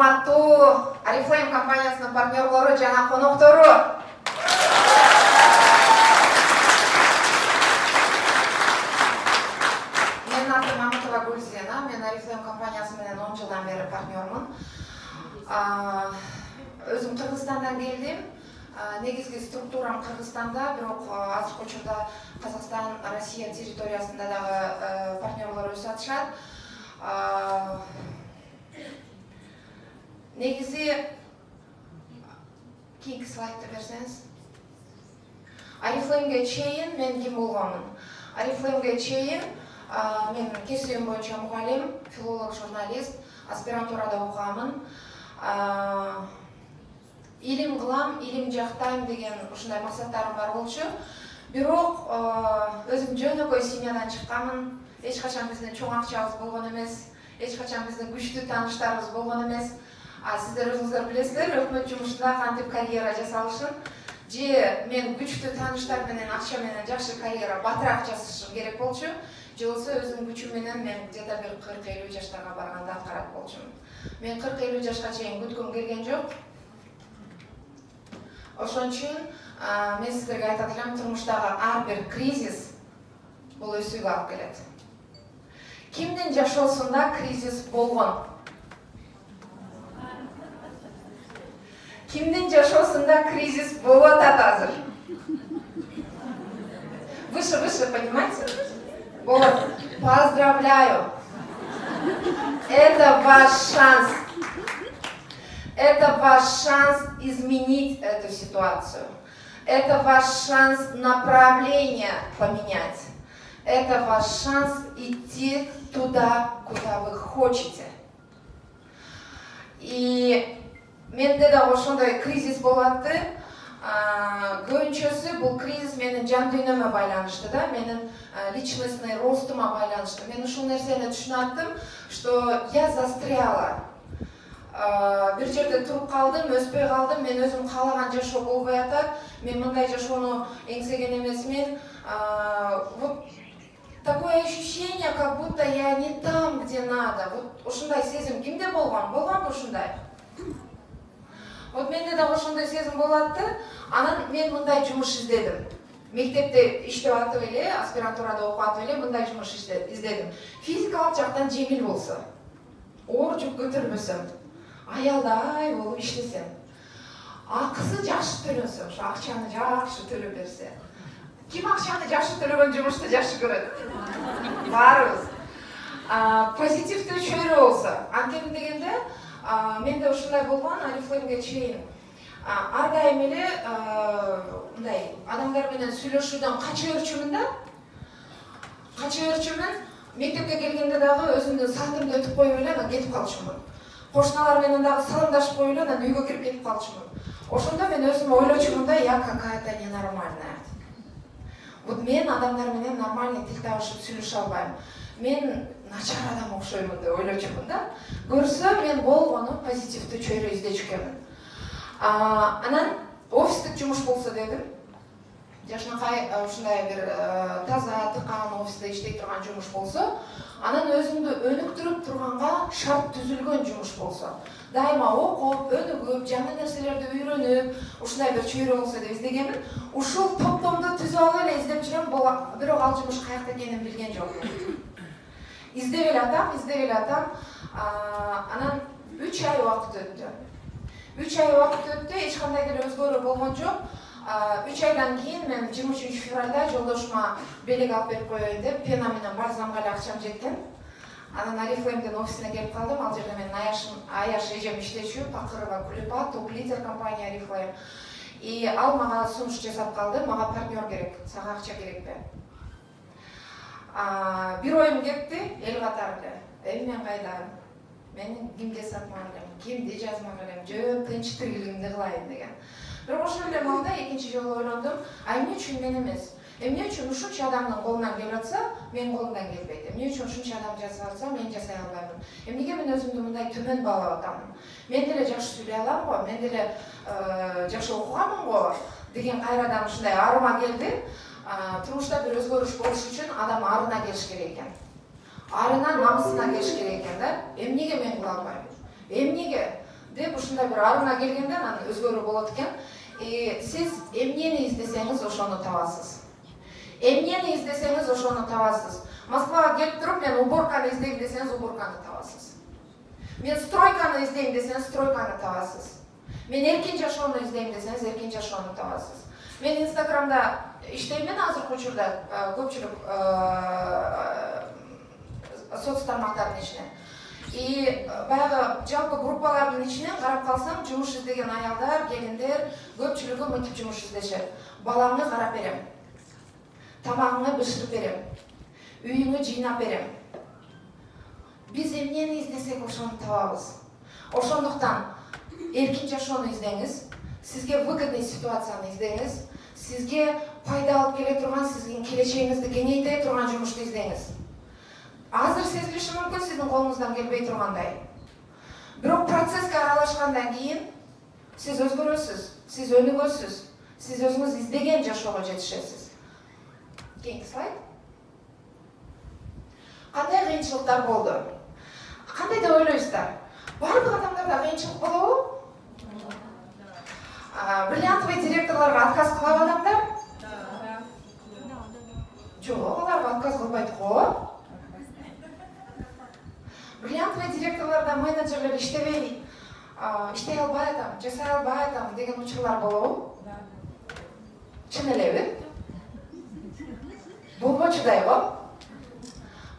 урматтуу Oriflame компаниясынын партнерлору жана коноктору. Менин атым Мамытова Гүлзена, мен Oriflame компаниясы менен 10 жылдан бери партнермун. Өзүм Кыргызстандан келдим. Негизги структурам Кыргызстанда, бирок азыркы учурда Казакстан, Россия территориясында дагы партнерлор өсүп атышат. Негизи кийинки слайдты берсеңиз. Oriflame'ге чейин мен ким болгонмун? Oriflame'ге чейин мен кесибим боюнча мугалим, филолог, журналист, аспирантурада окугамын. Илим кылам, илим жактайм деген ушундай максаттарым бар болчу. Бирок өзүм жөнөкөй семьядан чыкканмын. Эч качан биздин чоң акчабыз болгон эмес, эч качан биздин күчтүү тааныштарыбыз болгон эмес. Сиздер өзүңүздөр билесиздер, өкмөт жумушунда кантип карьера жасалышын. Же мен күчтүү тааныштар менен, акча менен жакшы карьера, батыраак жасашым керек болчу. Же болсо өзүм күчүм менен мен где-то бир 40-50 жаштарга барганда аткарат болчумун. Мен 40-50 жашка чейин күткүм келген жок. Ошон үчүн мен сиздерге айтат элем, турмуштагы ар бир кризис бул өсүүгө алып келет. Кимдин жашоосунда кризис болгон? Кимдин жашоосунда кризис болуп атат азыр? Выше, понимаете? Вот, поздравляю. Это ваш шанс. Это ваш шанс изменить эту ситуацию. Это ваш шанс направление поменять. Это ваш шанс идти туда, куда вы хотите. И менде да ошондой кризис болуп атты. Көбүнчөсү бул кризис менин жан дүйнөмө байланыштуу да, менин личностный ростума байланыштуу. Мен ушул нерсени түшүнүп аттым, что я застряла. Бир жерде туруп калдым, өспөй калдым, мен өзүм каалаган жашоо болбой атат. Мен мындай жашоону эңсеген эмесмин. Вот такое ощущение, как будто я не там, где надо. Вот ушундай сезим кимде болгон? Болгонбу ушундай? Вот менде да ошондой сезим болот. Анан мен мындай жумуш издедим. Мектепте иштеп атып эле, аспирантурада окуп атып эле мындай жумуш издедим. Физикалык жактан жеңил болсо, оор жүк көтөрбөсөм, аялдай болуп иштесем, акысы жакшы төлөнсө, ошо акчаны жакшы төлөп берсе. Ким акчаны жакшы төлөгөн жумушту жакшы көрөт? Баарыбыз. Позитивдүү чөйрө болсо, анткени дегенде менде ушундай болгон, Oriflame'ге чейин ар дайым эле мындай адамдар менен сүйлөшүүдөн кача өрчүмүн да. Кача өрчүмүн. Мектепке келгенде дагы өзүмдүн саатымды өтүп коюп эле анан кетип калчумун. Кошуналар менен дагы саламдашып коюп эле анан үйгө кирип кетип калчумун. Ошондо мен өзүм ойлочумун да, я какая-то ненормальная. Вот мен адамдар менен нормальный тил табышып сүйлөшө албайм. Мен начар адам окшоймун деп ойлочумун да. Көрсө мен болгону позитивдүү чөйрө издечүкөмүн. Анан офистик жумуш болсо дедим. Жашынакай ушундай бир таза, тыкан офисте иштей турган жумуш болсо, анан өзүңдү өнүктүрүп турганга шарт түзүлгөн жумуш болсо, дайыма окуп, өнүгүп, жаңы нерселерди үйрөнүп, ушундай бир чөйрө болсо деп издегенмин. Ушул топтомду түзүп алып эле издеп жүрөм, бирок ал жумуш каякта экенин билген жокмун. Издеп эле атам, анан 3 ай убакыт өттү. 3 ай убакыт өттү, эч кандай деле өзгөрүү болгон жок. 3 айдан кийин мен 23 февралда жолдошума белек алып берип коеюн деп, пена менен бальзамга эле акчам жеткен. Анан Oriflame'дин офисине келип калдым. Ал жерде мен Аяш эжем иштечү, Пакырова Кулипа, топ-лидер компания Oriflame. И ал мага сунуш жасап калды, мага партнер керек, сага акча керекпи? Бир оюм кетти, эл катары эле. Мен кайда? Мен кимге сатмак элем, кимди жазмак элем, жөн тынч тигилимди кылайын деген. Бирок ошол эле маалда экинчи жолу ойлондум, эмне үчүн мен эмес? Эмне үчүн ушунча адамдын колунан келип атса, менин колумдан келбейт? Эмне үчүн ушунча адам жасап атса, мен жасай албаймын? Эмнеге мен өзүмдү мындай төмөн баалап атамын? Мен деле жакшы сүйлөй алам го, мен деле жакшы окуганмын го деген кайрадан ушундай арыма келди. Турмушта бир өзгөрүш болуш үчүн адам арына келиш керек экен. Арына, намысына келиш керек экен да. Эмнеге мен кыла албайм? Эмнеге? ушундай бир арыңа келгенде анан өзгөрүү болот экен. Сиз эмнени издесеңиз ошону табасыз. Эмнени издесеңиз ошону табасыз. Москвага келип туруп мен уборканы издейм десеңиз уборканы табасыз. Мен стройканы издейм десеңиз стройканы табасыз. Мен эркин жашоону издейм десеңиз эркин жашоону табасыз. Мен Инстаграмда иштеймин азыркы учурда көпчүлүк соц тармактардын ичинен. Баягы жалпы группалардын ичинен карап калсам, жумуш издеген аялдар, келиндер көпчүлүгү мынтип жумуш издешет. Балаңны карап берем. Тамагыңны бышырып берем. Үйүңү жыйнап берем. Биз эмнени издесек ошону табабыз. Ошондуктан эркин жашоону издеңиз, сизге выгодный ситуацияны издеңиз, сизге пайда алып келе турган, сиздин келечегиңизди кеңейте турган жумушту издеңиз. Азыр сезилиши мүмкүн сиздин колуңуздан келбей тургандай. Бирок процесске аралашкандан кийин сиз өзгөрөсүз, сиз өнүгөсүз, сиз өзүңүз издеген жашоого жетишесиз. Кийинки слайд. Кандай кыйынчылыктар болду? Кандай деп ойлойсуздар? Бардык адамдарда кыйынчылык болобу? Бриллиантовый директорлорго отказ кылабы адамдар? Жок, алар отказ кылбайт го. Бриллиантовый директорлордо менеджерлер иштей албай атам, жасай албай атам деген учурлар болобу? Чын элеби? Болбочу дайбы?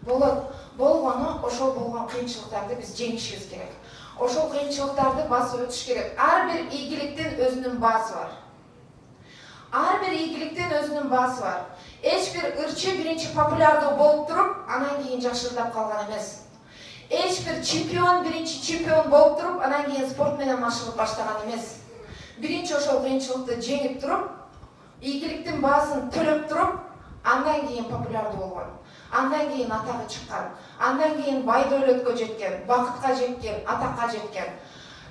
Болот. Болгону ошол болгон кыйынчылыктарды биз жеңишибиз керек. Ошол кыйынчылыктарды басып өтүш керек. Ар бир ийгиликтин өзүнүн баасы бар. Ар бир ийгиликтин өзүнүн баасы бар. Эч бир ырчы биринчи популярдуу болуп туруп, анан кийин жакшырдап калган эмес. Эч бир чемпион биринчи чемпион болуп туруп, анан кийин спорт менен машыгып баштаган эмес. Биринчи ошол кыйынчылыкты жеңип туруп, ийгиликтин баасын төлөп туруп, андан кийин популярдуу болгон. Андан кийин атагы чыккан. Андан кийин бай дөөлөткө жеткен, бакытка жеткен, атакка жеткен.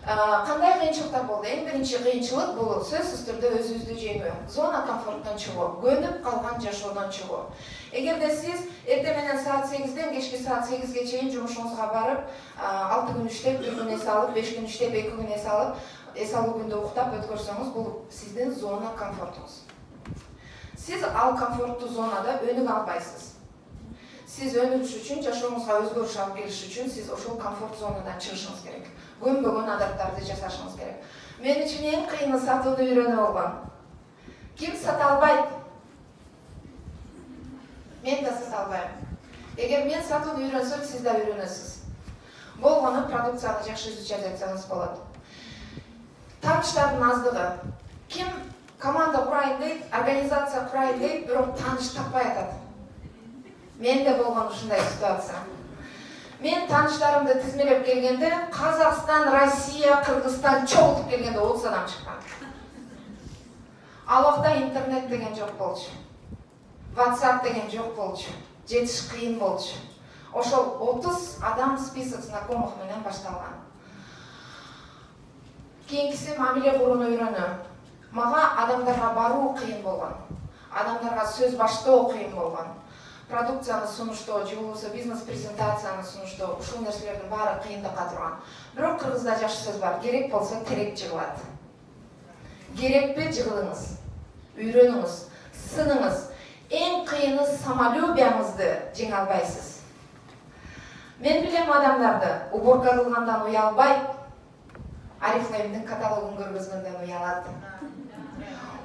Кандай кыйынчылыктар болду? Эң биринчи кыйынчылык бул сөзсүз түрдө өзүбүздү жеңүү, зона комфорттон чыгуу, көнүп калган жашоодон чыгуу. Эгерде сиз эртең менен саат 8ден кечки саат 8ге чейин жумушуңузга барып, 6 күн иштеп, 1 күн эс алып, 5 күн иштеп, 2 күн эс алып, эс алуу күндө уктап өткөрсөңүз, бул сиздин зона комфортуңуз. Сиз ал комфорттуу зонада өнүгө албайсыз. Сиз өнүгүш үчүн, жашооңузга өзгөрүш алып келиш үчүн сиз ошол комфорт зонадан чыгышыңыз керек. Көнбөгөн адаттарды жасашыңыз керек. Мен үчүн эң кыйыны сатууну үйрөнүү болгон. Ким сата албайт? Мен да сата албайм. Эгер мен сатууну үйрөнсөм, сиз да үйрөнөсүз. Болгону продукцияны жакшы изучать этсеңиз болот. Тааныштардын аздыгы. Ким команда курайын дейт, организация курайын дейт, бирок тааныш таппай атат. Менде болгон ушундай ситуация. Мен тааныштарымды тизмелеп келгенде, Казакстан, Россия, Кыргызстан чогултуп келгенде 30 адам чыккан. Ал убакта интернет деген жок болчу. WhatsApp деген жок болчу. Жетиш кыйын болчу. Ошол 30 адам список знакомых менен башталган. Кийинкиси мамиле курууну үйрөнүү. Мага адамдарга баруу кыйын болгон. Адамдарга сөз баштоо кыйын болгон. Продукцияны сунуштоо, же болбосо бизнес презентацияны сунуштоо, ушул нерселердин баары кыйындыкка турган. Бирок кыргызда жакшы сөз бар, керек болсо терек жыгылат. Керекпи жыгылыңыз, үйрөнүңүз, сыныңыз. Эң кыйыны самолюбияңызды жеңе албайсыз. Мен билем адамдарды уборка кылгандан уялбай, Арифлеймдин каталогун көргөзгөндөн уялат.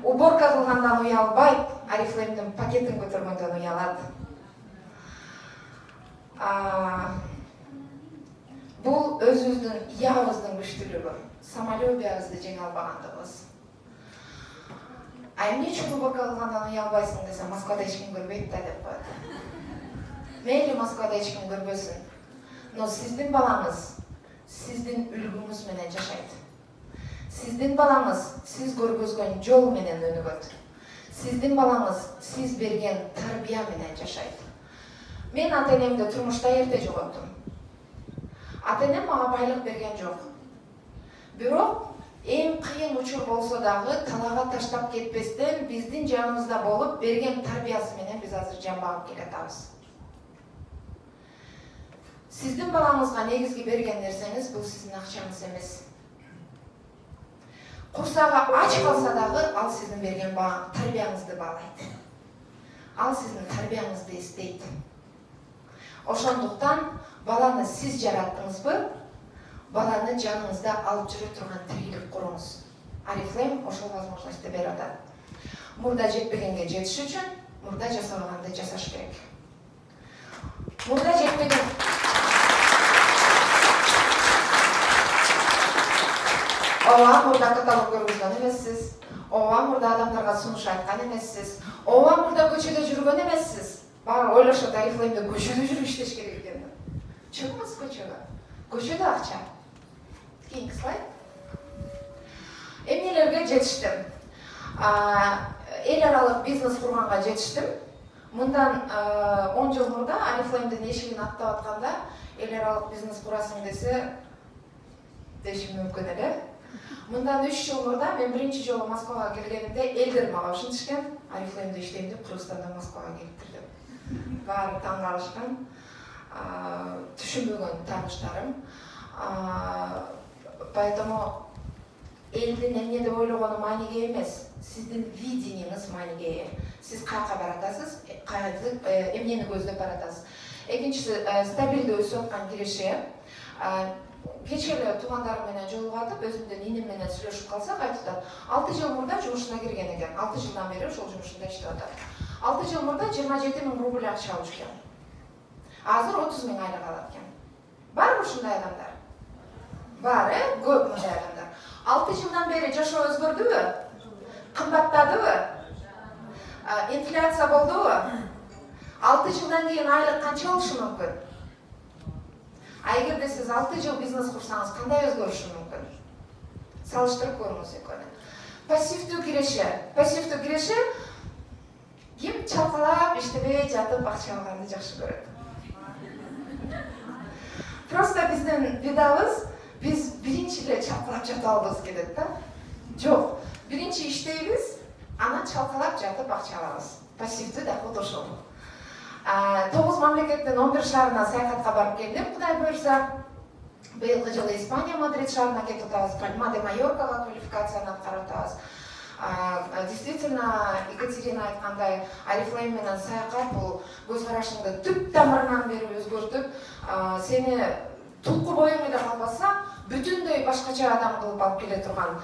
Уборка кылгандан уялбай, Арифлеймдин пакетин көтөргөндөн уялат. Бул өзүбүздүн ябыздын күчтүүлүгү, самолюбиябызды жеңе албагандыгыбыз. Эмне үчүн уборка кылгандан уялбайсың десе, Москвада эч ким көрбөйт да деп коет. Мейли Москвада эч ким көрбөсүн. Но сиздин балаңыз сиздин үлгүңүз менен жашайт. Сиздин балаңыз сиз көргөзгөн жол менен өнүгөт. Сиздин балаңыз сиз берген тарбия менен жашайт. Мен ата-энемди турмушта эрте жоготтум. Ата-энем мага байлык берген жок. Бирок эң кыйын учур болсо дагы талаага таштап кетпестен биздин жаныбызда болуп берген тарбиясы менен биз азыр жан багып келатабыз. Сиздин балаңызга негизги берген нерсеңиз бул сиздин акчаңыз эмес. курсага ач калса дагы ал сиздин берген тарбияңызды баалайт. Ал сиздин тарбияңызды эстейт. Ошондуктан баланы сиз жараттыңызбы? Баланы жаныңызда алып жүрө турган тирилик куруңуз. Арифлейм ошол возможностьты берип атат. Мурда жетпегенге жетиш үчүн мурда жасабаганды жасаш керек. Мурда жетпеген ооба мурда каталог көргөзгөн эмессиз. Ооба мурда адамдарга сунуш айткан эмессиз. Ооба мурда көчөдө жүргөн эмессиз. Баары ойлошот Арифлеймде көчөдө жүрүп иштеш керек экен. Чыгыңыз көчөгө. Көчөдө акча. Кийинки слайд. Эмнелерге жетиштим? Эл аралык бизнес курганга жетиштим. Мындан 10 жыл мурда Арифлеймдин эшигин аттап атканда эл аралык бизнес курасың дешим мүмкүн эле. Мындан 3 жыл мурда мен биринчи жолу Москвага келгенимде элдер мага ушинтишкен, Арифлеймде иштейм деп Кыргызстандан Москвага келиптир деп. Баары таң калышкан, түшүнбөгөн тааныштарым. Поэтому элдин эмне деп ойлогону мааниге эмес, сиздин видениңиз мааниге. Сиз каяка баратасыз, эмнени көздөп баратасыз. Экинчиси стабилдүү өсүп аткан киреше. Кече эле туугандарым менен жолугуп атып, өзүмдүн иним менен сүйлөшүп калсак айтышат. 6 жыл мурда жумушуна кирген экен. 6 жылдан бери ошол жумушунда иштеп атат. 6 жыл мурда 27 000 рубль акча алып жүргөн. Азыр 30 000 айлык алат экен. Барбы ушундай адамдар? Бар, көп мындай адамдар. 6 жылдан бери жашоо өзгөрдүбү? Кымбаттадыбы? Инфляция болдубу? 6 жылдан кийин айлык канча болушу мүмкүн? Эгерде сиз 6 жыл бизнес курсаңыз, кандай өзгөрүшү мүмкүн? Салыштырып көрүңүз экөөнү. Пассивдүү киреше ким чалкалап иштебей жатып акча алганды жакшы көрөт. Просто биздин бидабыз биз биринчи эле чалкалап жатып алгыбыз келет да. Жок, биринчи иштейбиз, анан чалкалап жатып акча алабыз. Пассивдүү доход ошол. 9 мамлекеттин 11 шаарына саякатка барып келдим, Кудай буйрса. Быйылкы жылы Испания, Мадрид шаарына кетип атабыз, Пальма де Майоркага квалификацияны аткарып атабыз. Действительно, Екатерина айткандай, Арифлейм менен саякат бул көз карашыңды түп тамырынан бери өзгөртүп, сени тулку боюң эле калбаса, бүтүндөй башкача адам кылып алып келе турган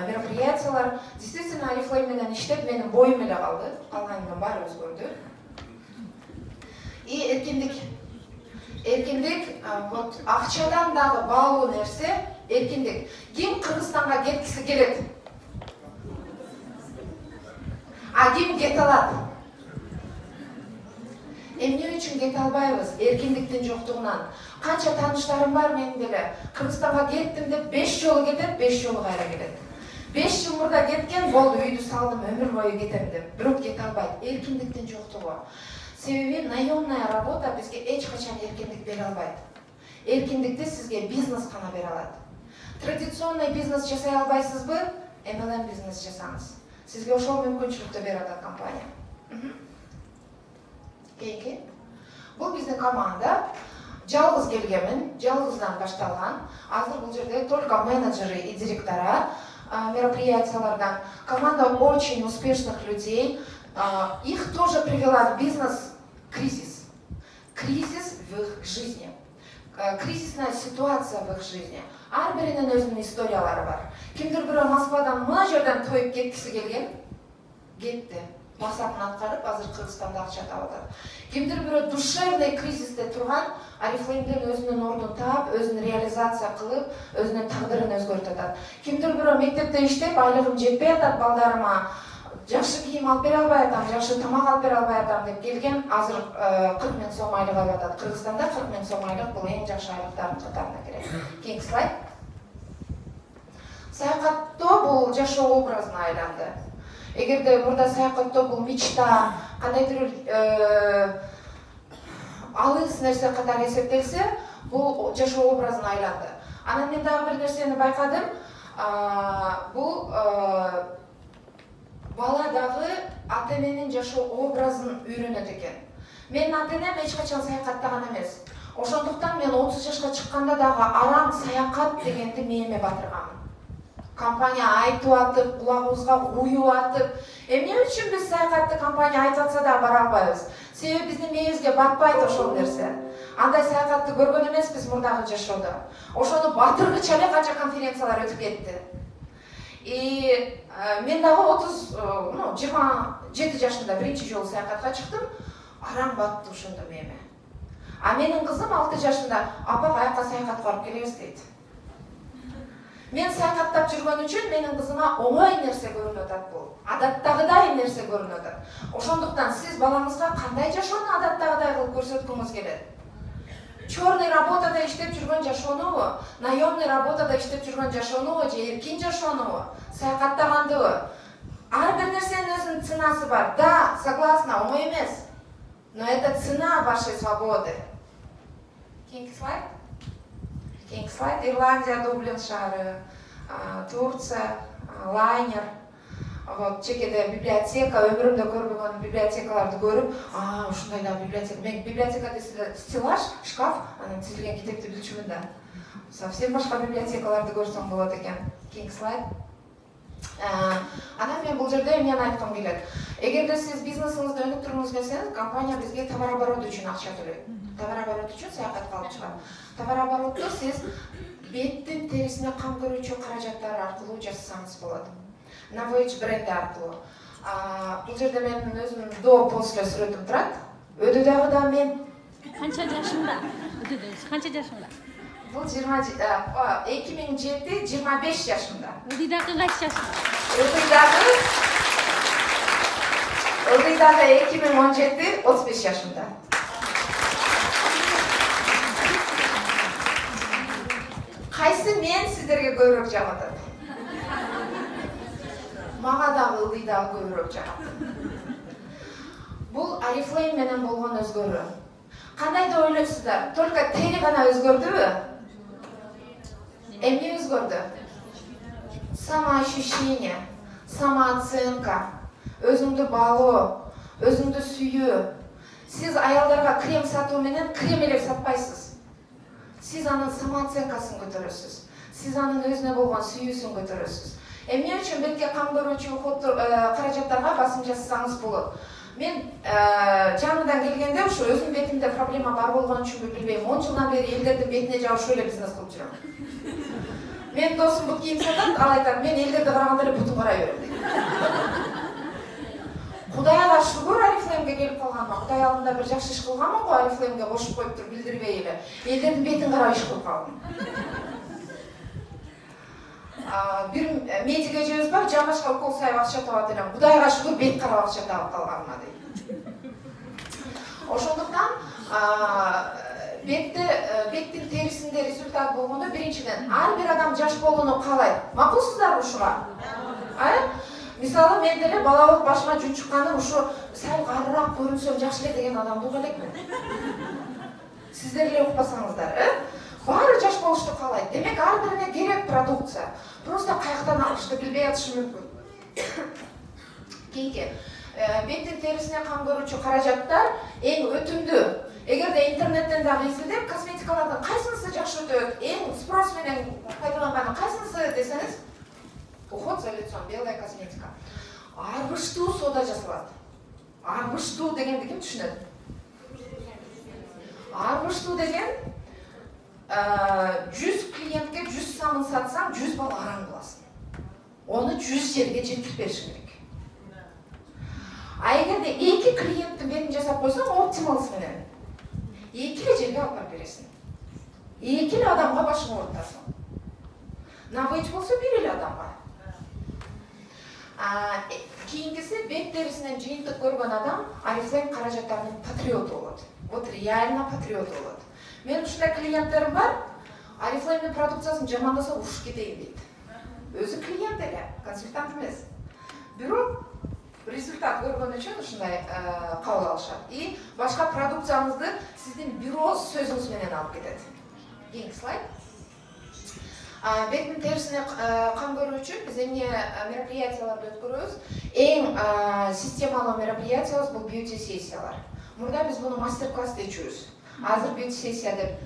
мероприятиялар. Действительно, Арифлейм менен иштеп, менин боюм эле калды, калганынан баары өзгөрдү. И эркиндик, вот акчадан дагы баалуу нерсе эркиндик. Ким Кыргызстанга кеткиси келет? Ким кете алат? Эмне үчүн кете албайбыз? Эркиндиктин жоктугунан. Канча тааныштарым бар менин деле. Кыргызстанга кеттим деп 5 жолу кетет, 5 жолу кайра келет. 5 жыл мурда кеткен, болду, үйдү салдым, өмүр бою кетем деп. Бирок кете албайт. Эркиндиктин жоктугу. Себеби наемная работа бизге эч качан эркиндик бере албайт. Эркиндикти сизге бизнес гана бере алат. Традиционный бизнес жасай албайсызбы? MLM бизнес жасаңыз. Сизге ошол мүмкүнчүлүктү бере атат компания. Кийинки. Бул биздин команда. Жалгыз келгенмин, жалгыздан башталган. Азыр бул жерде только менеджеры и директора мероприятиялардан. Команда очень успешных людей. Их тоже привела в бизнес кризис. Кризис в их жизни. Кризисная ситуация в их жизни. Ар биринин өзүнүн историялары бар. Кимдир бирөө Москвадан мына жерден тоюп кеткиси келген, кетти. Максатын аткарып, азыр Кыргызстанда акча таап атат. Кимдир бирөө душевный кризисте турган, Арифлеймден өзүнүн ордун таап, өзүн реализация кылып, өзүнүн тагдырын өзгөртүп атат. Кимдир бирөө мектепте иштеп, айлыгым жетпей атат, балдарыма жакшы кийим алып бере албай атам, жакшы тамак алып бере албай атам деп келген, азыр 40 000 сом айлык алып атат. Кыргызстанда 40 000 сом айлык бул эң жакшы айлыктардын катарына кирет. Кийинки слайд. Саякаттоо бул жашоо образына айланды. Эгерде мурда саякаттоо бул мечта, кандайдыр алыс нерсе катары эсептелсе, бул жашоо образына айланды. Анан мен дагы бир нерсени байкадым. Бул бала дагы ата-эненин жашоо образын үйрөнөт экен. Менин ата-энем эч качан саякаттаган эмес. Ошондуктан мен 30 жашка чыкканда дагы арам саякат дегенди мээме батырганмын. компания айтып атып, құлағыбызға құйып атып. Эмне үчүн биз саякатты компания айтып атса да бара албайбыз? Себеби биздин мээбизге батпайт ошол нерсе. Андай саякатты көргөн эмеспиз мурдагы жашоодо. Ошону батыргыча эле канча конференциялар өтүп кетти. И мен дагы 27 жашымда биринчи жолу саякатка чыктым. Араң батты ошондо мээме. А менин кызым 6 жашында апа каяка саякатка барып келебиз дейт. Мен саякаттап жүргөн үчүн менин кызыма оңой нерсе көрүнүп атат бул. Адаттагыдай нерсе көрүнүп атат. Ошондуктан сиз балаңызга кандай жашоону адаттагыдай кылып көрсөткүңүз келет? Чёрный работада иштеп жүргөн жашоонубу, наемный работада иштеп жүргөн жашоонубу, же эркин жашоонубу, саякаттагандыбы? Ар бир нерсенин өзүнүн ценасы бар. Да, согласна, оңой эмес. Но это цена вашей свободы. Кийинки слайд. Кийинки слайд. Ирландия, Дублин шаары, Турция, лайнер. Вот чекеде библиотека, өмүрүмдө көрбөгөн библиотекаларды көрүп, ушундай да библиотека. Мен библиотека десе стеллаж, шкаф, анан тизилген китепти билчүмүн да. Совсем башка библиотекаларды көрсөм болот экен. Кийинки слайд. Анан мен бул жерде эмнени айткым келет. Эгерде сиз бизнесиңизди өнүктүргүңүз келсеңиз, компания бизге товар оборот үчүн акча төлөйт. Товар оборот үчүн саякатка алып чыгат. Товар обороту сиз беттин терисине кам көрүүчү каражаттар аркылуу жасасаңыз болот. Навоич бренди аркылуу. Бул жерде менин өзүмдүн до-после сүрөтүм турат. Өдүдагы да мен канча жашында? Өдүдөбүз канча жашында? Бул 2007 25 жашымда. Өдүдагы канча жашында? Өдүдагы 2017 35 жашымда. Кайсы мен сиздерге көбүрөөк жагат? Мага дагы ылдыйдагы көбүрөөк жагат. Бул Oriflame менен болгон өзгөрүү. Кандай деп ойлойсуздар? Только тери гана өзгөрдүбү? Эмне өзгөрдү? Самоощущение, самооценка, өзүңдү баалоо, өзүңдү сүйүү. Сиз аялдарга крем сатуу менен крем эле сатпайсыз. Сиз анын самооценкасын көтөрөсүз. Сиз анын өзүнө болгон сүйүүсүн көтөрөсүз. Эмне үчүн бетке кам көрүүчү каражаттарга басым жасасаңыз болот. Мен жаңыдан келгенде ушу өзүм бетимде проблема бар болгон үчүнбү билбейм, 10 жылдан бери элдердин бетине жабышып эле бизнес кылып жүрөм. Мен досум бут кийим сатат, ал айтат, мен элдерди караганда эле бутум карай берем дейт. Кудайга шүгүр Oriflame'ге келип калганыма, Кудай алдында бир жакшы иш кылганмын го, Oriflame'ге кошуп коюп туруп билдирбей эле. Элдердин бетин карап иш кылып калдым. Бир медик эжебиз бар, жамбашка укол сайып акча табат элем. Кудайга шүгүр бет карап акча табып калганыма дейт. Ошондуктан беттин терисинде результат болгондо биринчиден ар бир адам жаш болууну каалайт. Макулсуздарбы ушуга? Мисалы, мен деле балалык башыма жүн чыкканы ушу сал карыраак көрүнсөм жакшы эле деген адамды уга элекмин. Сиздер эле укпасаңыздар, баары жаш болушту каалайт. Демек ар бирине керек продукция. Просто каяктан алышты билбей атышы мүмкүн. Кийинки беттин терисине кам көрүүчү каражаттар эң өтүмдүү. Эгерде интернеттен дагы изилдеп, косметикалардын кайсынысы жакшы өтөт, эң спрос менен пайдаланганы кайсынысы десеңиз, уход за лицом, белая косметика. Арбыштуу сода жасалат. Арбыштуу дегенди ким түшүнөт? Арбыштуу деген 100 клиентке 100 самын сатсаң, 100 бал араң кыласың. Оны 100 жерге жеткирип беришиң керек. А эгерде 2 клиенттин бетин жасап койсоң, оптималс менен 2 жерге алып барып бересиң. 2 адамга башыңы оорутасың. Навыч болсо 1 адамга. Кийинкиси бет терисинен жыйынтык көргөн адам Oriflame каражаттарынын патриоту болот. Вот реально патриот болот. Мен ушундай клиенттерим бар, Oriflame'дин продукциясын жамандаса уруш кетейин дейт. Өзү клиент эле, консультант эмес. Бирок результат көргөн үчүн ушундай кабыл алышат. И башка продукциябызды сиздин бюро сөзүңүз менен алып кетет. Кийинки слайд. Беттин терисине кам көрүү үчүн биз эмне мероприятияларды өткөрөбүз? Эң системалуу мероприятиябыз бул бьюти сессиялар. Мурда биз муну мастер-класс дечүбүз. Азыр бьюти сессия деп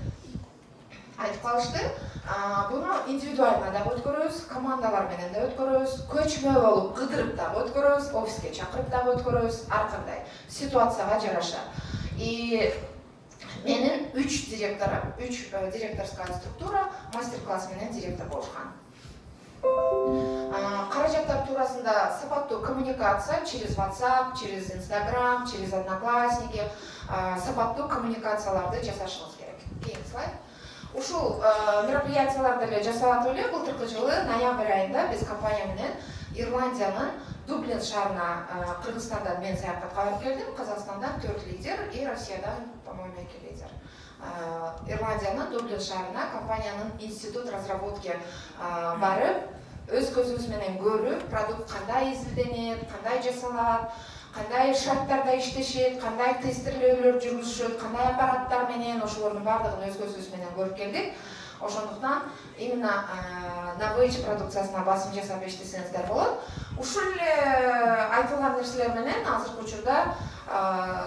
айтып калышты. Буну индивидуально да өткөрөбүз, командалар менен да өткөрөбүз, көчмө болуп кыдырып да өткөрөбүз, офиске чакырып да өткөрөбүз, ар кандай ситуацияга жараша. И менин 3 директорская структура мастер-класс менен директор болушкан. Каражаттар туурасында сапаттуу коммуникация через WhatsApp, через Instagram, через Одноклассники, сапаттуу коммуникацияларды жасашыңыз керек. Кийинки слайд. Ушул мероприятияларды эле жасап эле былтыркы жылы ноябрь айында биз компания менен Ирландиянын Дублин шаарына Кыргызстандан мен саякатка барып келдим. Казакстандан 4 лидер и Россиядан, по-моему, 2 лидер. Ирландиянын Дублин шаарына компаниянын институт разработки барып, өз көзүбүз менен көрүп, продукт кандай изилденет, кандай жасалат, кандай шарттарда иштешет, кандай тестирлөөлөр жүргүзүшөт, кандай аппараттар менен, ошолордун баардыгын өз көзүбүз менен көрүп келдик. Ошондуктан именно Novage продукциясына басым жасап иштесеңиздер болот. Ушул эле айтылган нерселер менен азыркы учурда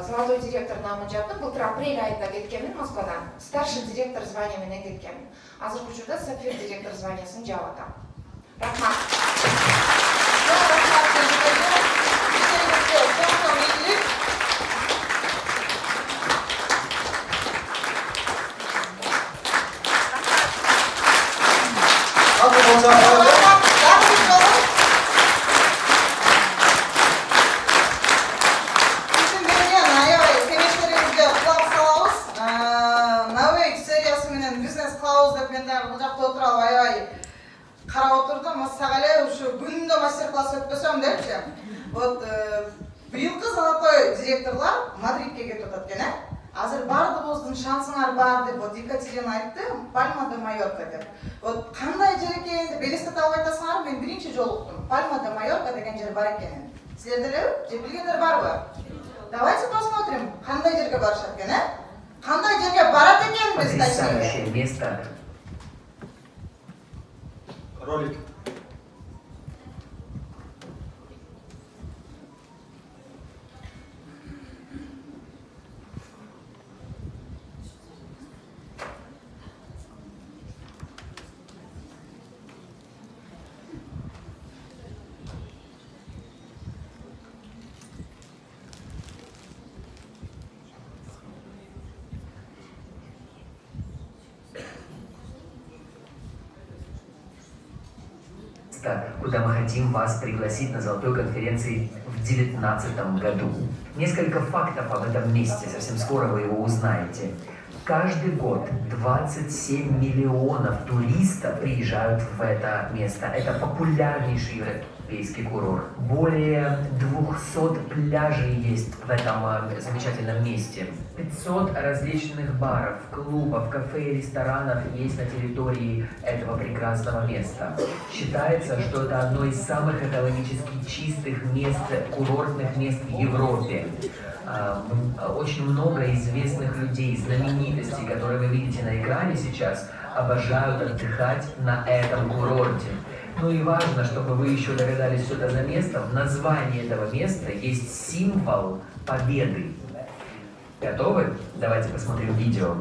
золотой директор намын жаптым. Былтыр апрель айында кеткенмин Москвадан. Старший директор звания менен кеткенмин. Азыркы учурда сапфир директор званиясын жаап атам. Рахмат. Карап отурдум, массагале ушу күндө мастер-класс өтпөсөм депчи. Вот быйылкы золотой директорлар Мадридке кетип атат экен, Азыр бардыгыбыздын шансыңар бар деп, вот Екатерина айтты, Пальма де Майорка деп. Вот кандай жер экенин деп элестете албай атасыңар, мен биринчи жолу уктум. Пальма де Майорка деген жер бар экенин. Силер деле же билгендер барбы? Давайте посмотрим, кандай жерге барышат экен, Кандай жерге барат экенбиз Потрясающее место. Ролик. Куда мы хотим вас пригласить на золотой конференции в 2019 году. Несколько фактов об этом месте, совсем скоро вы его узнаете. Каждый год 27 миллионов туристов приезжают в это место. Это популярнейший европейский курорт. Более 200 пляжей есть в этом замечательном месте. 500 различных баров, клубов, кафе и ресторанов есть на территории этого прекрасного места. Считается, что это одно из самых экологически чистых мест, курортных мест в Европе. Очень много известных людей, знаменитостей, которые вы видите на экране сейчас, обожают отдыхать на этом курорте. Ну и важно, чтобы вы еще догадались, что это за место. В названии этого места есть символ победы. Готовы? Давайте посмотрим видео.